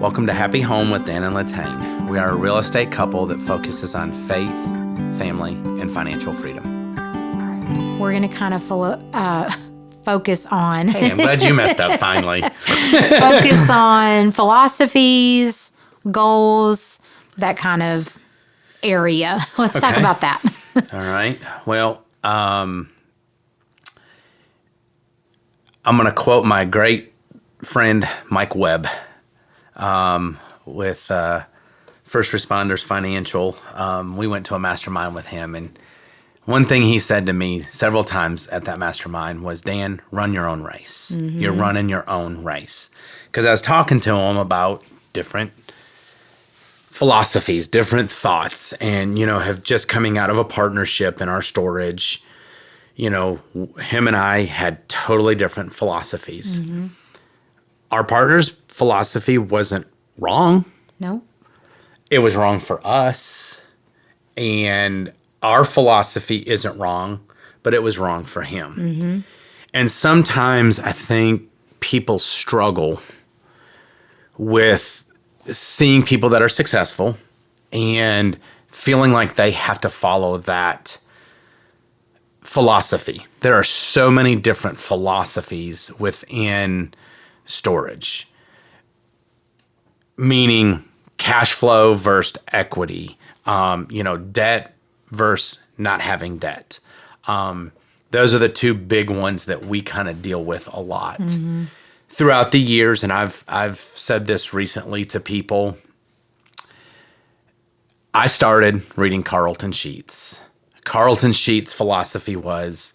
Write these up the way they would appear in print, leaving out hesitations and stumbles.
Welcome to Happy Home with Dan and LaTane. We are a real estate couple that focuses on faith, family, and financial freedom. We're going to kind of focus on... Hey, I'm glad you messed up finally. Focus on philosophies, goals, that kind of area. Let's talk about that. All right. Well, I'm going to quote my great friend Mike Webb with First Responders Financial. We went to a mastermind with him, and one thing he said to me several times at that mastermind was, Dan, run your own race. Mm-hmm. You're running your own race. Because I was talking to him about different philosophies, different thoughts, and, have just coming out of a partnership in our storage. Him and I had totally different philosophies. Mm-hmm. Our partner's philosophy wasn't wrong. No. It was wrong for us. And our philosophy isn't wrong, but it was wrong for him. Mm-hmm. And sometimes I think people struggle with seeing people that are successful and feeling like they have to follow that philosophy. There are so many different philosophies within storage, meaning cash flow versus equity, debt versus not having debt. Those are the two big ones that we kind of deal with a lot throughout the years. And I've said this recently to people. I started reading Carlton Sheets. Carlton Sheets' philosophy was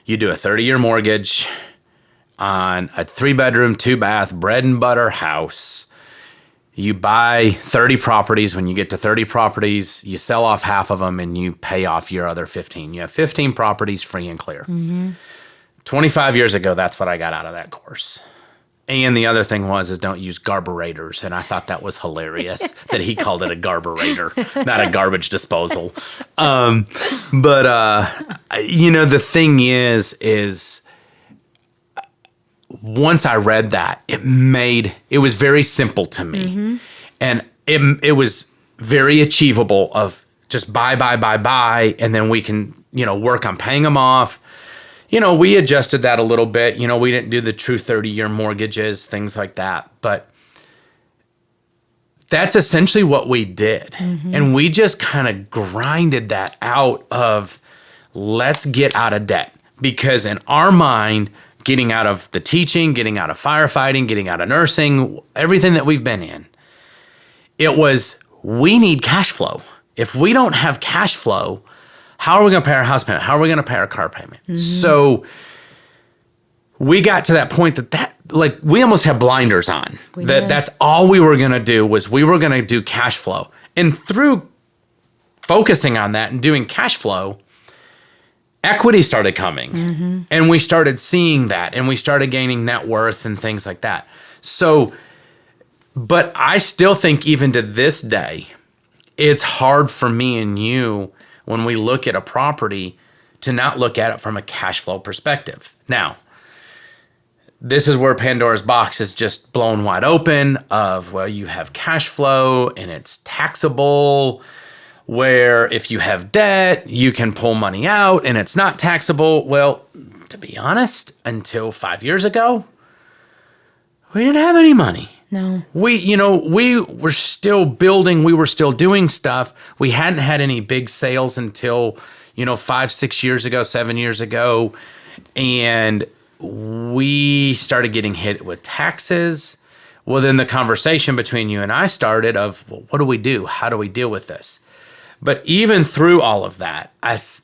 you do a 30-year mortgage on a 3-bedroom, 2-bath, bread and butter house. You buy 30 properties. When you get to 30 properties, you sell off half of them and you pay off your other 15. You have 15 properties free and clear. Mm-hmm. 25 years ago, that's what I got out of that course. And the other thing was don't use carburetors. And I thought that was hilarious that he called it a carburetor, not a garbage disposal. The thing is once I read that, it was very simple to me. Mm-hmm. And it was very achievable of just buy, and then we can, work on paying them off. We adjusted that a little bit. We didn't do the true 30-year mortgages, things like that. But that's essentially what we did. Mm-hmm. And we just kind of grinded that out of let's get out of debt. Because in our mind, getting out of the teaching, getting out of firefighting, getting out of nursing, everything that we've been in, it was we need cash flow. If we don't have cash flow, how are we going to pay our house payment? How are we going to pay our car payment? Mm-hmm. So we got to that point that we almost had blinders on. That's all we were going to do was we were going to do cash flow. And through focusing on that and doing cash flow, equity started coming. Mm-hmm. And we started seeing that and we started gaining net worth and things like that. So, but I still think even to this day, it's hard for me and you when we look at a property to not look at it from a cash flow perspective. Now, this is where Pandora's box is just blown wide open of, you have cash flow and it's taxable, where if you have debt, you can pull money out and it's not taxable. Well, to be honest, until 5 years ago, we didn't have any money. No. We were still building. We were still doing stuff. We hadn't had any big sales until, 5, 6 years ago, 7 years ago. And we started getting hit with taxes. Well, then the conversation between you and I started of, what do we do? How do we deal with this? But even through all of that,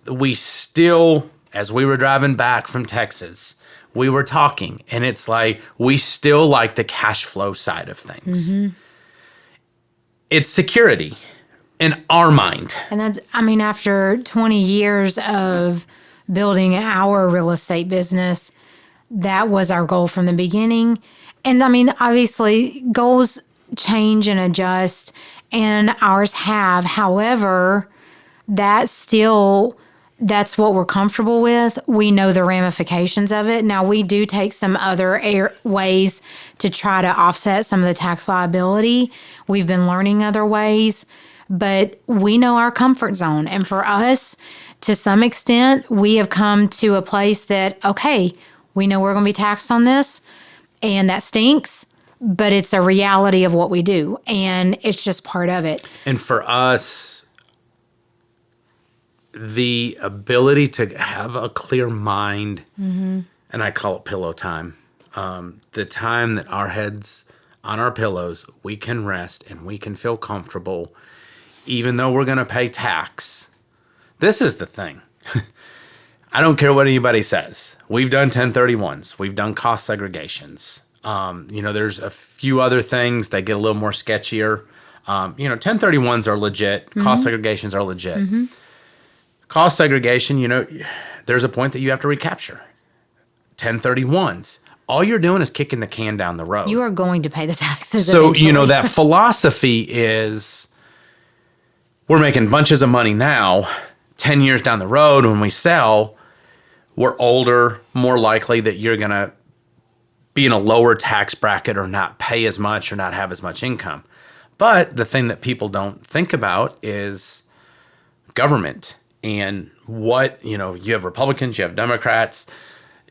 we still, as we were driving back from Texas, we were talking, and it's like we still like the cash flow side of things. Mm-hmm. It's security in our mind. And that's, after 20 years of building our real estate business, that was our goal from the beginning. And obviously, goals change and adjust, and ours have. However, that still that's what we're comfortable with. We know the ramifications of it. Now, we do take some other ways to try to offset some of the tax liability. We've been learning other ways, but we know our comfort zone. And for us, to some extent, we have come to a place that, okay, we know we're going to be taxed on this, and that stinks, but it's a reality of what we do, and it's just part of it. And for us, the ability to have a clear mind, and I call it pillow time, the time that our heads on our pillows, we can rest and we can feel comfortable, even though we're going to pay tax. This is the thing. I don't care what anybody says. We've done 1031s. We've done cost segregations. There's a few other things that get a little more sketchier. 1031s are legit. Cost segregations are legit. Cost segregation, there's a point that you have to recapture. 1031s, all you're doing is kicking the can down the road. You are going to pay the taxes So, eventually. that philosophy is we're making bunches of money now. 10 years down the road when we sell, we're older, more likely that you're going to be in a lower tax bracket or not pay as much or not have as much income. But the thing that people don't think about is government and what, you have Republicans, you have Democrats,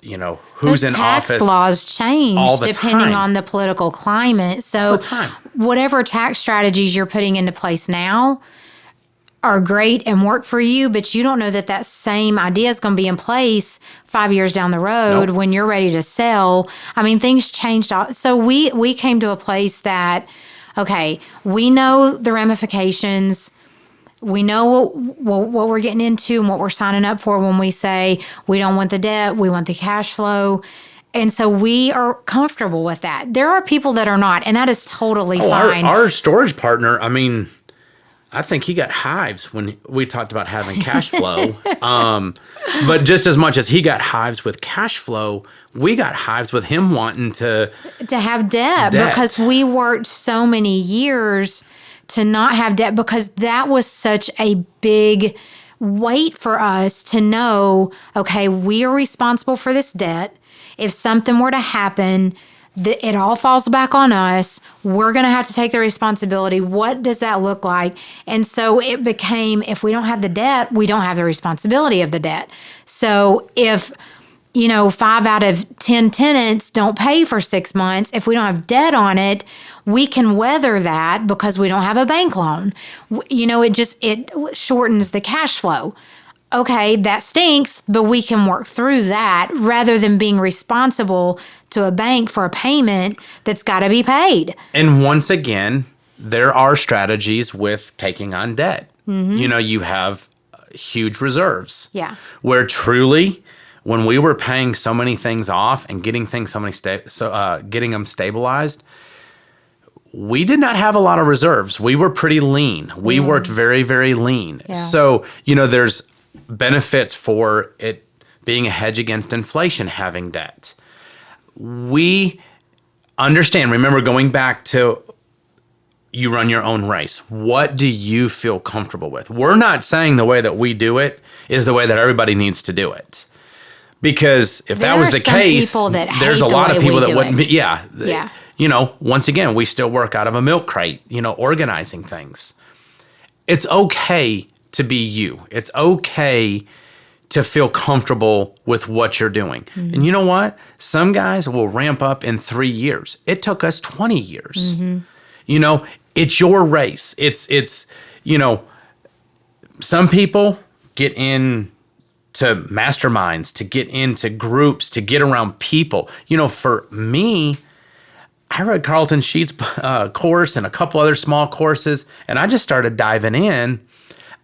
who's in office. Tax laws change all the depending time. on the political climate. So All the time. whatever tax strategies you're putting into place now are great and work for you, but you don't know that same idea is going to be in place 5 years down the road Nope. when you're ready to sell. I mean, things changed. So we came to a place that, okay, we know the ramifications. We know what we're getting into and what we're signing up for when we say we don't want the debt, we want the cash flow. And so we are comfortable with that. There are people that are not, and that is totally fine. Our storage partner, I think he got hives when we talked about having cash flow. But just as much as he got hives with cash flow, we got hives with him wanting to have debt because we worked so many years to not have debt, because that was such a big weight for us to know, okay, we are responsible for this debt. If something were to happen, it all falls back on us. We're going to have to take the responsibility. What does that look like? And so it became, if we don't have the debt, we don't have the responsibility of the debt. So if 5 out of 10 tenants don't pay for 6 months, if we don't have debt on it, we can weather that because we don't have a bank loan. It shortens the cash flow. Okay, that stinks, but we can work through that rather than being responsible to a bank for a payment that's got to be paid. And once again, there are strategies with taking on debt. You have huge reserves. Yeah. Where truly, when we were paying so many things off and getting things getting them stabilized, we did not have a lot of reserves. We were pretty lean. We worked very, very lean. Yeah. So, there's benefits for it being a hedge against inflation, having debt. We understand, remember, going back to you run your own race. What do you feel comfortable with? We're not saying the way that we do it is the way that everybody needs to do it. Because if that was the case, there's a lot of people that wouldn't be. Yeah. Once again, we still work out of a milk crate, organizing things. It's okay to be you. It's okay to feel comfortable with what you're doing. Mm-hmm. And you know what? Some guys will ramp up in 3 years. It took us 20 years. Mm-hmm. It's your race. It's some people get in to masterminds, to get into groups, to get around people. For me, I read Carlton Sheets' course and a couple other small courses, and I just started diving in.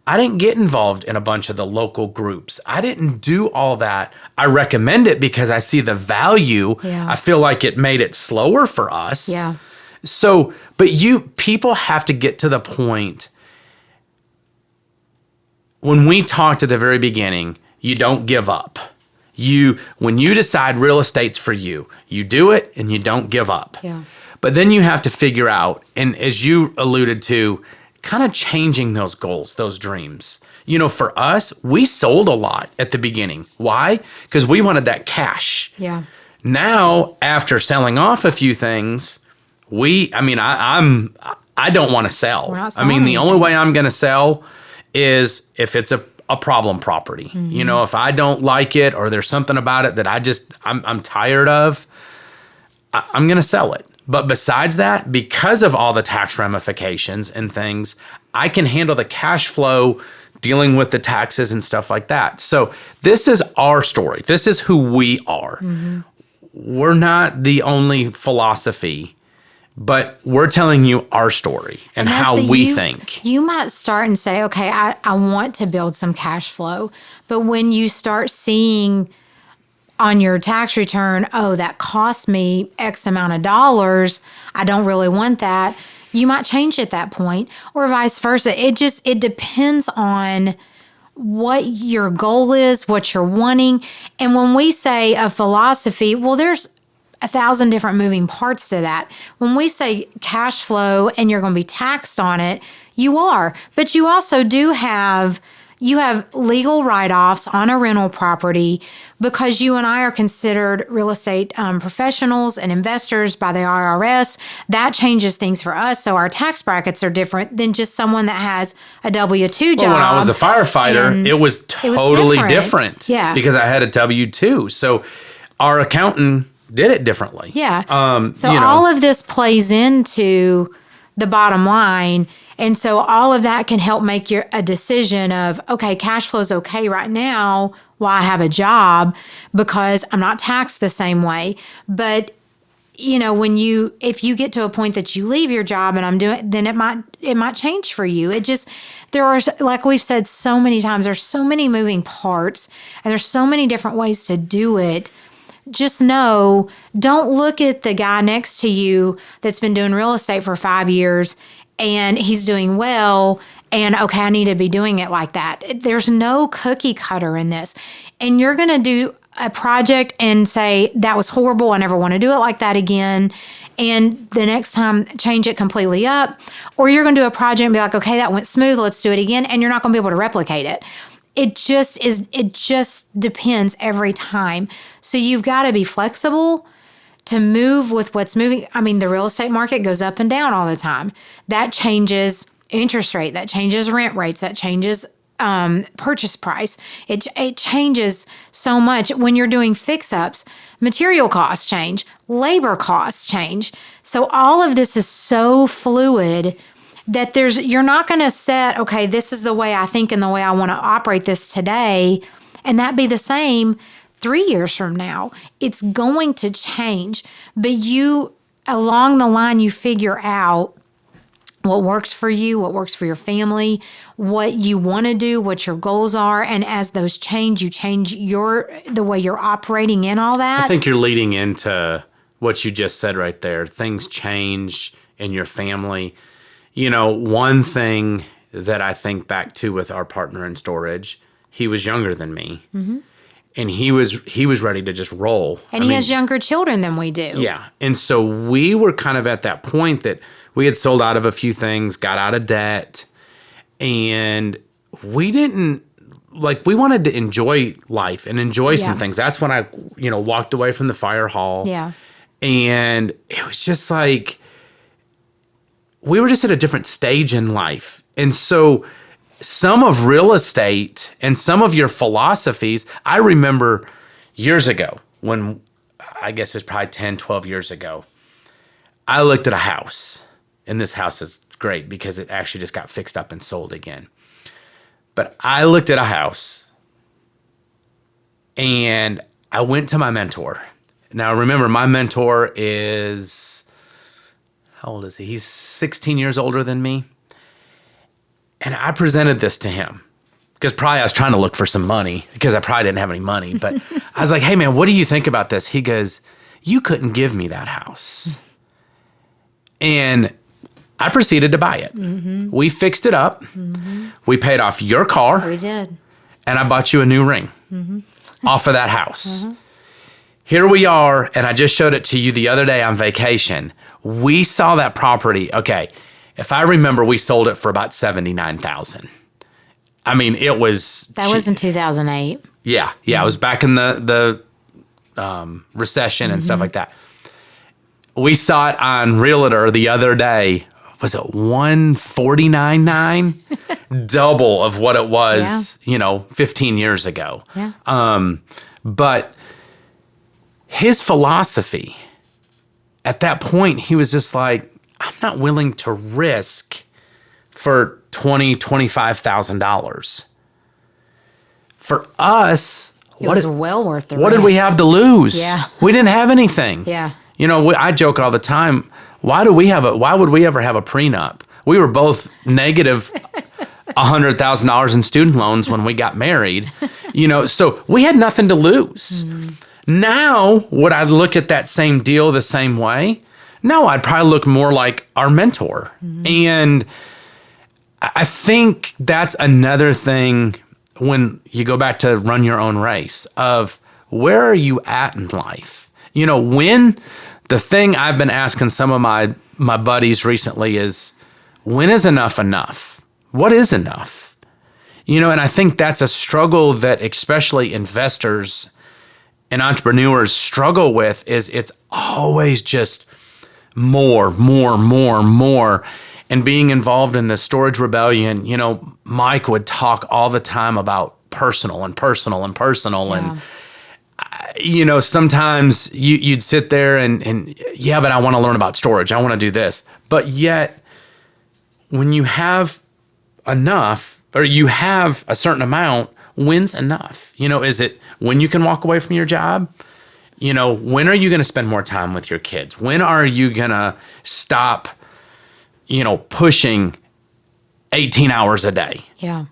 I didn't get involved in a bunch of the local groups. I didn't do all that. I recommend it because I see the value. Yeah. I feel like it made it slower for us. Yeah. So, but people have to get to the point when we talked at the very beginning, you don't give up. When you decide real estate's for you, you do it and you don't give up. Yeah. But then you have to figure out, and as you alluded to, kind of changing those goals, those dreams. For us, we sold a lot at the beginning. Why? Because we wanted that cash. Yeah. Now, after selling off a few things, I don't want to sell. We're not selling The only anything. way I'm going to sell is if it's a problem property. If I don't like it or there's something about it that I'm tired of, I'm going to sell it. But besides that, because of all the tax ramifications and things, I can handle the cash flow dealing with the taxes and stuff like that. So this is our story. This is who we are. We're not the only philosophy, but we're telling you our story and how we think. You might start and say, okay, I want to build some cash flow. But when you start seeing on your tax return, oh, that cost me X amount of dollars, I don't really want that, you might change at that point, or vice versa. It depends on what your goal is, what you're wanting. And when we say a philosophy, well, there's 1,000 different moving parts to that. When we say cash flow and you're going to be taxed on it, you are. But you also you have legal write-offs on a rental property because you and I are considered real estate professionals and investors by the IRS. That changes things for us. So our tax brackets are different than just someone that has a W-2 job. Well, when I was a firefighter, it was totally different. Yeah. Because I had a W-2. So our accountant did it differently. Yeah. All of this plays into the bottom line. And so all of that can help make a decision of, okay, cash flow is okay right now while I have a job because I'm not taxed the same way. But, if you get to a point that you leave your job and then it might change for you. There are, like we've said so many times, there's so many moving parts and there's so many different ways to do it. Just know, don't look at the guy next to you that's been doing real estate for 5 years and he's doing well and, okay, I need to be doing it like that. There's no cookie cutter in this. And you're going to do a project and say, that was horrible, I never want to do it like that again. And the next time, change it completely up. Or you're going to do a project and be like, okay, that went smooth, let's do it again. And you're not going to be able to replicate it. It just depends every time. So you've got to be flexible to move with what's moving. The real estate market goes up and down all the time. That changes interest rate, that changes rent rates, that changes purchase price. It changes so much. When you're doing fix-ups, material costs change, labor costs change. So all of this is so fluid that you're not going to set, okay, this is the way I think and the way I want to operate this today, and that be the same 3 years from now. It's going to change, but along the line, you figure out what works for you, what works for your family, what you want to do, what your goals are, and as those change, you change the way you're operating in all that. I think you're leading into what you just said right there. Things change in your family. One thing that I think back to with our partner in storage, he was younger than me. Mm-hmm. And he was ready to just roll. And he has younger children than we do. Yeah. And so we were kind of at that point that we had sold out of a few things, got out of debt, and we wanted to enjoy life and enjoy some things. That's when I, walked away from the fire hall. Yeah. And it was just like, we were just at a different stage in life. And so some of real estate and some of your philosophies, I remember years ago when, I guess it was probably 10, 12 years ago, I looked at a house, and this house is great because it actually just got fixed up and sold again. But I looked at a house and I went to my mentor. Now remember, my mentor is, how old is he? He's 16 years older than me. And I presented this to him because probably I was trying to look for some money because I probably didn't have any money. But I was like, hey, man, what do you think about this? He goes, you couldn't give me that house. And I proceeded to buy it. Mm-hmm. We fixed it up. Mm-hmm. We paid off your car. We did. And I bought you a new ring off of that house. Mm-hmm. Here we are, and I just showed it to you the other day on vacation. We saw that property. Okay. If I remember, we sold it for about $79,000. I mean, it was... That was in 2008. Yeah. Yeah. It was back in the recession and stuff like that. We saw it on Realtor the other day. Was it 149.9? Double of what it was, 15 years ago. Yeah. But his philosophy at that point, he was just like, I'm not willing to risk for $25,000. For us, It was well worth the what risk. did we have to lose? Yeah. We didn't have anything. Yeah. I joke all the time. Why would we ever have a prenup? We were both negative $100,000 in student loans when we got married, so we had nothing to lose. Now, would I look at that same deal the same way? No, I'd probably look more like our mentor. And I think that's another thing when you go back to run your own race of where are you at in life? When the thing I've been asking some of my buddies recently is, when is enough enough? What is enough? And I think that's a struggle that especially investors and entrepreneurs struggle with is it's always just more. And being involved in the storage rebellion, Mike would talk all the time about personal. And, sometimes you'd sit there and but I want to learn about storage. I want to do this. But yet, when you have enough or you have a certain amount, when's enough? Is it when you can walk away from your job? When are you going to spend more time with your kids? When are you going to stop, pushing 18 hours a day? Yeah.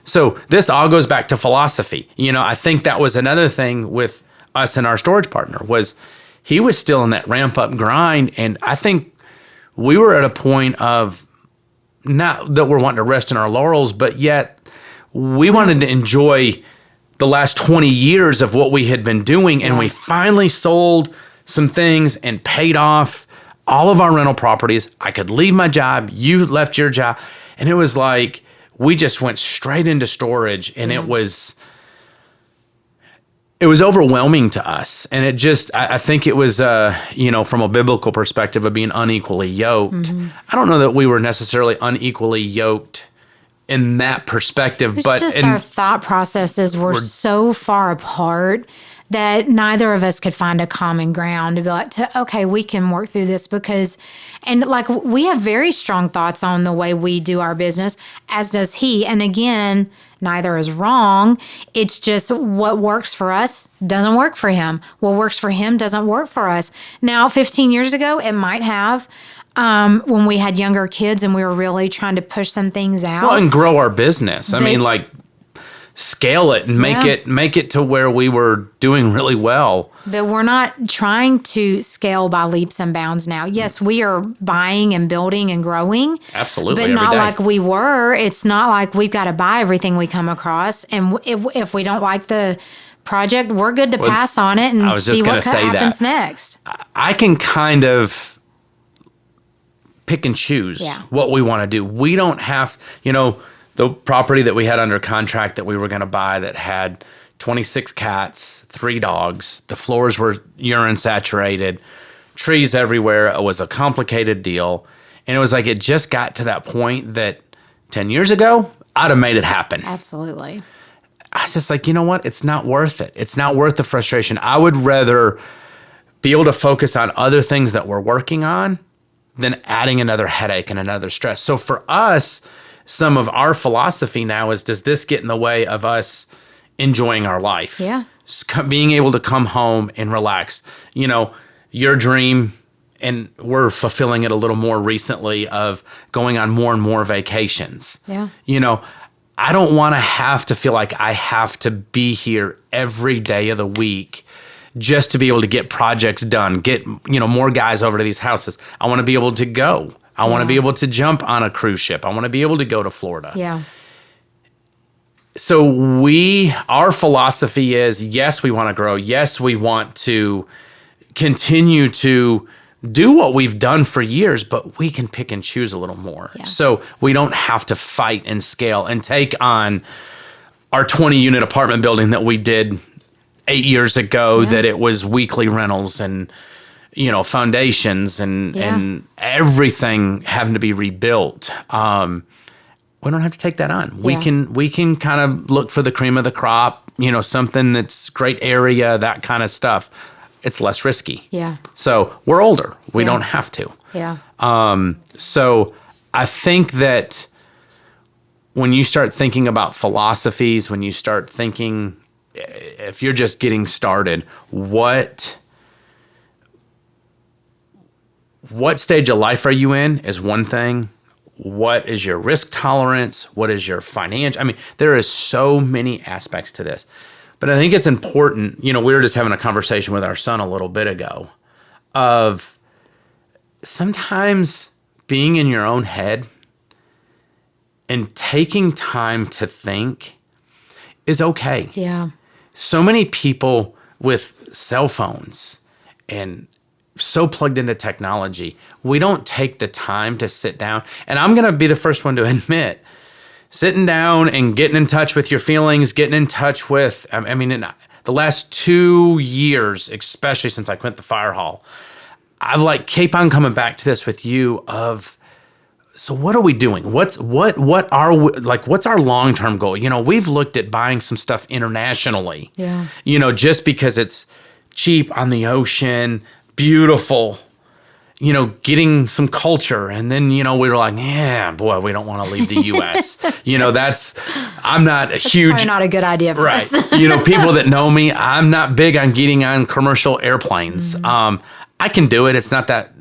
So this all goes back to philosophy. I think that was another thing with us and our storage partner was he was still in that ramp up grind. And I think we were at a point of not that we're wanting to rest in our laurels, but yet we wanted to enjoy the last 20 years of what we had been doing. And we finally sold some things and paid off all of our rental properties. I could leave my job. You left your job. And it was like, we just went straight into storage and it was overwhelming to us. And it just, I think it was, from a biblical perspective of being unequally yoked. I don't know that we were necessarily unequally yoked in that perspective, but our thought processes were so far apart that neither of us could find a common ground to be like, okay, we can work through this we have very strong thoughts on the way we do our business, as does he. And again, neither is wrong. It's just what works for us doesn't work for him. What works for him doesn't work for us. Now, 15 years ago, it might have. When we had younger kids and we were really trying to push some things out. Well, and grow our business. Scale it and make it to where we were doing really well. But we're not trying to scale by leaps and bounds now. Yes, we are buying and building and growing. Absolutely. But not like we were. It's not like we've got to buy everything we come across. And if we don't like the project, we're good to pass on it and see what happens next. I can kind of pick and choose what we want to do. We don't have, the property that we had under contract that we were going to buy that had 26 cats, 3 dogs. The floors were urine saturated, trees everywhere. It was a complicated deal. And it was like, it just got to that point that 10 years ago, I'd have made it happen. Absolutely. I was just like, you know what? It's not worth it. It's not worth the frustration. I would rather be able to focus on other things that we're working on than adding another headache and another stress. So for us, some of our philosophy now is, does this get in the way of us enjoying our life? Yeah. Being able to come home and relax. Your dream, and we're fulfilling it a little more recently, of going on more and more vacations. Yeah. I don't want to have to feel like I have to be here every day of the week just to be able to get projects done, get, more guys over to these houses. I want to be able to go. I want to be able to jump on a cruise ship. I want to be able to go to Florida. Yeah. So our philosophy is, yes, we want to grow. Yes, we want to continue to do what we've done for years, but we can pick and choose a little more. Yeah. So we don't have to fight and scale and take on our 20-unit apartment building that we did 8 years ago, that it was weekly rentals and, foundations and everything having to be rebuilt. We don't have to take that on. We can kind of look for the cream of the crop, something that's great area, that kind of stuff. It's less risky. Yeah. So we're older. We don't have to. Yeah. So I think that when you start thinking about philosophies, when you start thinking, if you're just getting started, what stage of life are you in is one thing. What is your risk tolerance? What is your financial? I mean, there is so many aspects to this. But I think it's important, we were just having a conversation with our son a little bit ago of sometimes being in your own head and taking time to think is okay. Yeah. So many people with cell phones and so plugged into technology, we don't take the time to sit down. And I'm going to be the first one to admit, sitting down and getting in touch with your feelings, getting in touch with, in the last 2 years, especially since I quit the fire hall, I've keep on coming back to this with you of, so what are we doing? What's our long-term goal? We've looked at buying some stuff internationally, just because it's cheap on the ocean, beautiful, getting some culture. And then, we were like, yeah, boy, we don't want to leave the U.S. I'm not a huge. Probably not a good idea for us. People that know me, I'm not big on getting on commercial airplanes. Mm-hmm. I can do it. It's not that,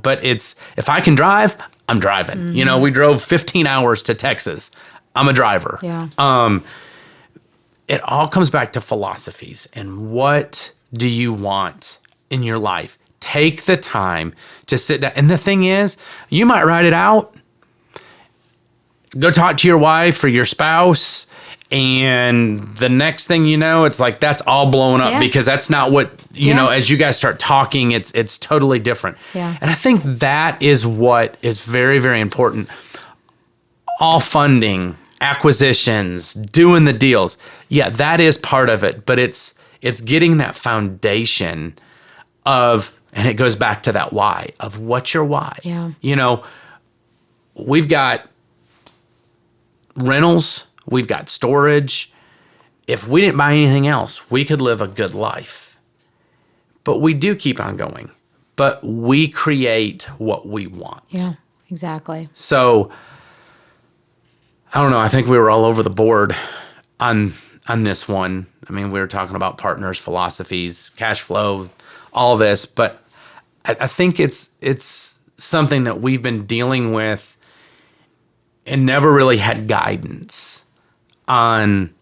but if I can drive, I'm driving. Mm-hmm. We drove 15 hours to Texas. I'm a driver. Yeah. It all comes back to philosophies and what do you want in your life? Take the time to sit down. And the thing is, you might write it out, go talk to your wife or your spouse, and the next thing you know, it's like that's all blown up because that's not what, as you guys start talking, it's totally different. Yeah. And I think that is what is very, very important. All funding, acquisitions, doing the deals. Yeah, that is part of it, but it's getting that foundation of, and it goes back to that why of what's your why. Yeah. We've got rentals, we've got storage. If we didn't buy anything else, we could live a good life. But we do keep on going. But we create what we want. Yeah, exactly. So I don't know. I think we were all over the board on this one. We were talking about partners, philosophies, cash flow, all this, but I think it's something that we've been dealing with and never really had guidance on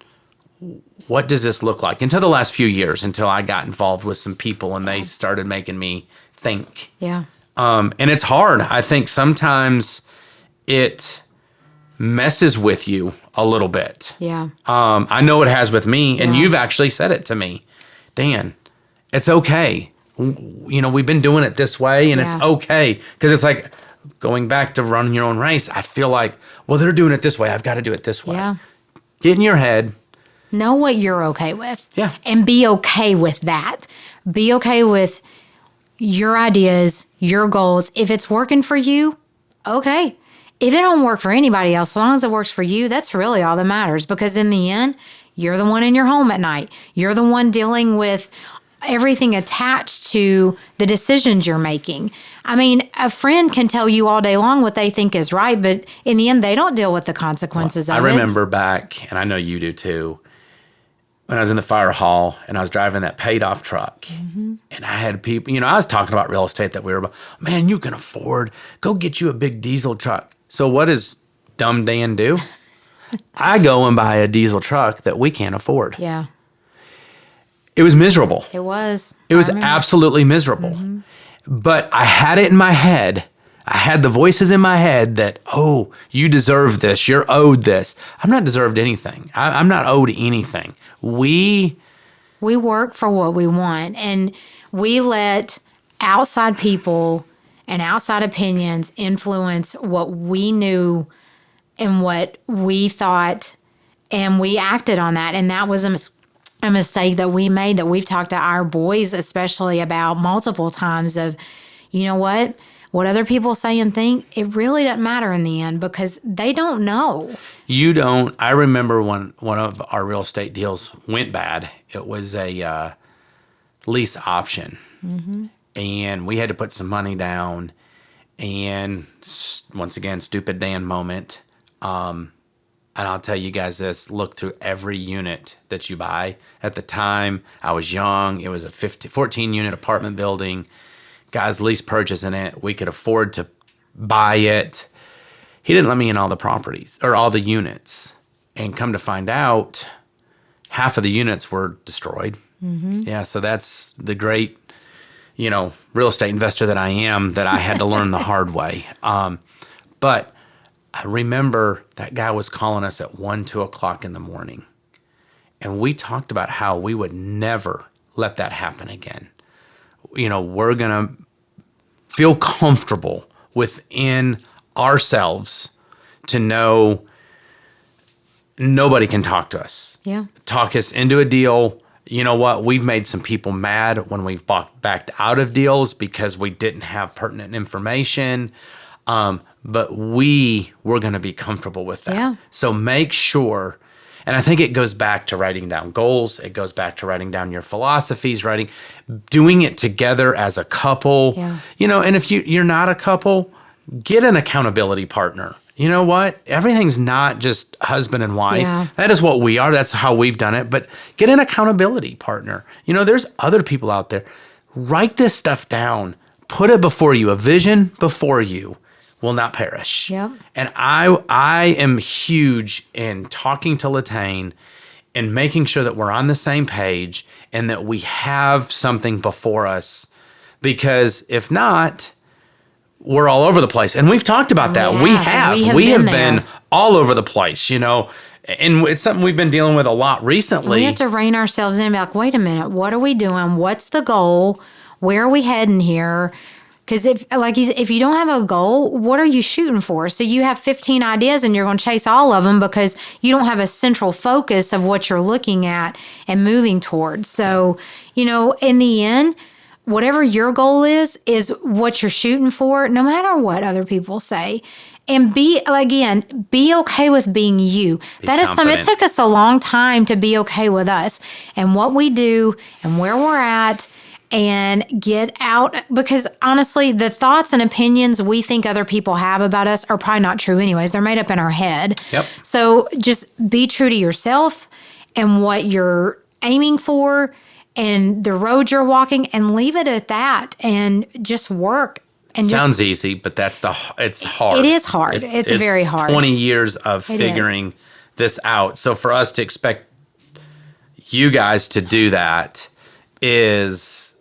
what does this look like until the last few years, until I got involved with some people and they started making me think. Yeah. And it's hard. I think sometimes it messes with you a little bit. Yeah. I know it has with me, and you've actually said it to me, Dan, it's okay. We've been doing it this way, and it's okay. Because it's like going back to running your own race. I feel like, well, they're doing it this way. I've got to do it this way. Yeah. Get in your head. Know what you're okay with. Yeah. And be okay with that. Be okay with your ideas, your goals. If it's working for you, okay. If it don't work for anybody else, as long as it works for you, that's really all that matters. Because in the end, you're the one in your home at night. You're the one dealing with everything attached to the decisions you're making. A friend can tell you all day long what they think is right, but in the end, they don't deal with the consequences of it. I remember back, and I know you do too, when I was in the fire hall and I was driving that paid off truck, and I had people, I was talking about real estate that we were about, man, you can afford, go get you a big diesel truck. So what does dumb Dan do? I go and buy a diesel truck that we can't afford. Yeah. It was miserable. It was. It was absolutely miserable. Mm-hmm. But I had it in my head. I had the voices in my head that, oh, you deserve this. You're owed this. I'm not deserved anything. I'm not owed anything. We work for what we want, and we let outside people and outside opinions influence what we knew and what we thought, and we acted on that. And that was a mistake that we made, that we've talked to our boys especially about multiple times of, you know what other people say and think, it really doesn't matter in the end because they don't know. You don't. I remember when one of our real estate deals went bad. It was a lease option. And we had to put some money down. And once again, stupid Dan moment. And I'll tell you guys this, look through every unit that you buy. At the time, I was young. It was a 14-unit apartment building. Guys lease purchasing it. We could afford to buy it. He didn't let me in all the properties or all the units. And come to find out, half of the units were destroyed. Yeah, so that's the great, real estate investor that I am, that I had to learn the hard way. But I remember that guy was calling us at 1, 2 o'clock in the morning. And we talked about how we would never let that happen again. We're going to feel comfortable within ourselves to know nobody can talk to us. Yeah. Talk us into a deal. You know what? We've made some people mad when we've backed out of deals because we didn't have pertinent information. But we were going to be comfortable with that. Yeah. So make sure, and I think it goes back to writing down goals. It goes back to writing down your philosophies, doing it together as a couple. Yeah. And if you're not a couple, get an accountability partner. You know what? Everything's not just husband and wife. Yeah. That is what we are. That's how we've done it. But get an accountability partner. There's other people out there. Write this stuff down. Put it before you. A vision before you will not perish. Yep. And I am huge in talking to LaTane and making sure that we're on the same page and that we have something before us. Because if not, we're all over the place. And we've talked about that. We have been all over the place, and it's something we've been dealing with a lot recently. We have to rein ourselves in and be like, wait a minute, what are we doing? What's the goal? Where are we heading here? Because if you don't have a goal, what are you shooting for? So you have 15 ideas and you're going to chase all of them because you don't have a central focus of what you're looking at and moving towards. So, in the end, whatever your goal is what you're shooting for, no matter what other people say. And be okay with being you. That is something, it took us a long time to be okay with us and what we do and where we're at. And get out, because honestly, the thoughts and opinions we think other people have about us are probably not true anyways. They're made up in our head. Yep. So just be true to yourself and what you're aiming for and the road you're walking, and leave it at that and just work. And sounds easy, but it's hard. It is hard. It's very hard. 20 years of figuring this out. So for us to expect you guys to do that is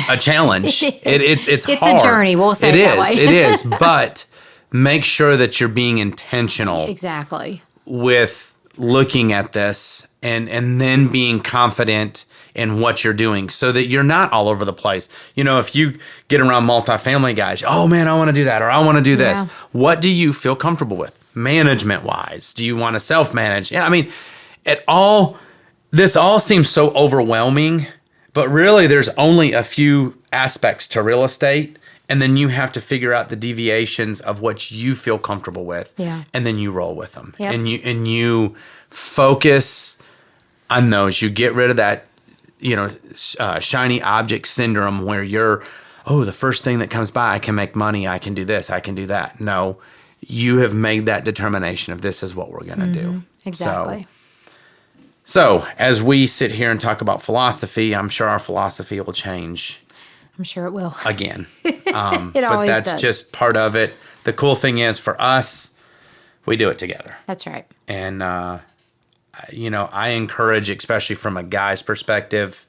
a challenge. It's hard. A journey. We'll say it that way. It is. But make sure that you're being intentional. Exactly. With looking at this and then being confident in what you're doing so that you're not all over the place. If you get around multifamily guys, oh man, I want to do that, or I want to do this. Yeah. What do you feel comfortable with management wise? Do you want to self-manage? Yeah, I mean, this all seems so overwhelming. But really, there's only a few aspects to real estate, and then you have to figure out the deviations of what you feel comfortable with, and then you roll with them. Yep. And you focus on those. You get rid of that, shiny object syndrome where you're, the first thing that comes by, I can make money, I can do this, I can do that. No, you have made that determination of this is what we're going to do. Exactly. So, as we sit here and talk about philosophy, I'm sure our philosophy will change. I'm sure it will. Again. It always but that's does. just part of it. The cool thing is, for us, we do it together. That's right. And, I encourage, especially from a guy's perspective,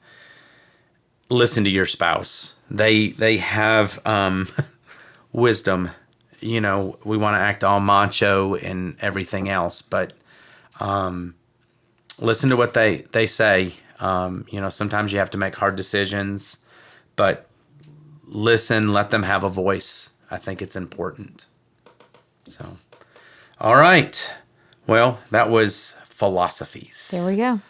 listen to your spouse. They have wisdom. We want to act all macho and everything else, but listen to what they say. Sometimes you have to make hard decisions, but listen, let them have a voice. I think it's important. So, all right. Well, that was Philosophies. There we go.